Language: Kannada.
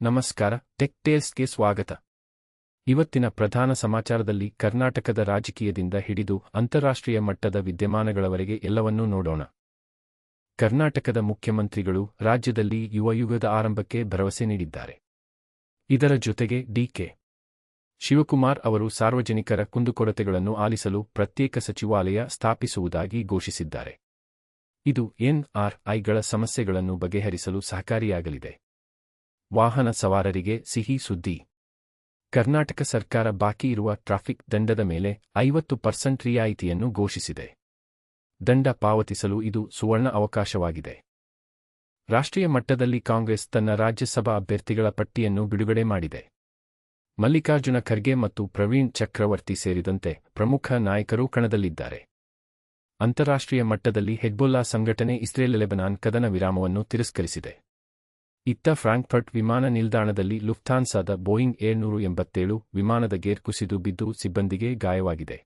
ನಮಸ್ಕಾರ, ಟೆಕ್ ಟೇಲ್ಸ್ಗೆ ಸ್ವಾಗತ. ಇವತ್ತಿನ ಪ್ರಧಾನ ಸಮಾಚಾರದಲ್ಲಿ ಕರ್ನಾಟಕದ ರಾಜಕೀಯದಿಂದ ಹಿಡಿದು ಅಂತಾರಾಷ್ಟ್ರೀಯ ಮಟ್ಟದ ವಿದ್ಯಮಾನಗಳವರೆಗೆ ಎಲ್ಲವನ್ನೂ ನೋಡೋಣ. ಕರ್ನಾಟಕದ ಮುಖ್ಯಮಂತ್ರಿಗಳು ರಾಜ್ಯದಲ್ಲಿ ಯುವಯುಗದ ಆರಂಭಕ್ಕೆ ಭರವಸೆ ನೀಡಿದ್ದಾರೆ. ಇದರ ಜೊತೆಗೆ ಡಿ.ಕೆ. ಶಿವಕುಮಾರ್ ಅವರು ಸಾರ್ವಜನಿಕರ ಕುಂದುಕೊರತೆಗಳನ್ನು ಆಲಿಸಲು ಪ್ರತ್ಯೇಕ ಸಚಿವಾಲಯ ಸ್ಥಾಪಿಸುವುದಾಗಿ ಘೋಷಿಸಿದ್ದಾರೆ. ಇದು ಎನ್.ಆರ್.ಐಗಳ ಸಮಸ್ಯೆಗಳನ್ನು ಬಗೆಹರಿಸಲು ಸಹಕಾರಿಯಾಗಲಿದೆ. ವಾಹನ ಸವಾರರಿಗೆ ಸಿಹಿ ಸುದ್ದಿ. ಕರ್ನಾಟಕ ಸರ್ಕಾರ ಬಾಕಿ ಇರುವ ಟ್ರಾಫಿಕ್ ದಂಡದ ಮೇಲೆ 50% ರಿಯಾಯಿತಿಯನ್ನು ಘೋಷಿಸಿದೆ. ದಂಡ ಪಾವತಿಸಲು ಇದು ಸುವರ್ಣ ಅವಕಾಶವಾಗಿದೆ. ರಾಷ್ಟ್ರೀಯ ಮಟ್ಟದಲ್ಲಿ ಕಾಂಗ್ರೆಸ್ ತನ್ನ ರಾಜ್ಯಸಭಾ ಅಭ್ಯರ್ಥಿಗಳ ಪಟ್ಟಿಯನ್ನು ಬಿಡುಗಡೆ ಮಾಡಿದೆ. ಮಲ್ಲಿಕಾರ್ಜುನ ಖರ್ಗೆ ಮತ್ತು ಪ್ರವೀಣ್ ಚಕ್ರವರ್ತಿ ಸೇರಿದಂತೆ ಪ್ರಮುಖ ನಾಯಕರು ಕಣದಲ್ಲಿದ್ದಾರೆ. ಅಂತಾರಾಷ್ಟ್ರೀಯ ಮಟ್ಟದಲ್ಲಿ ಹೆಜ್ಬೊಲ್ಲಾ ಸಂಘಟನೆ ಇಸ್ರೇಲ್-ಲೆಬನಾನ್ ಕದನ ವಿರಾಮವನ್ನು ತಿರಸ್ಕರಿಸಿದೆ. ಇತ್ತ ಫ್ರಾಂಕ್ಫರ್ಟ್ ವಿಮಾನ ನಿಲ್ದಾಣದಲ್ಲಿ ಲುಫ್ತಾನ್ಸಾದ ಬೋಯಿಂಗ್ 787 ವಿಮಾನದ ಗೇರ್ ಕುಸಿದು ಬಿದ್ದು ಸಿಬ್ಬಂದಿಗೆ ಗಾಯವಾಗಿದೆ.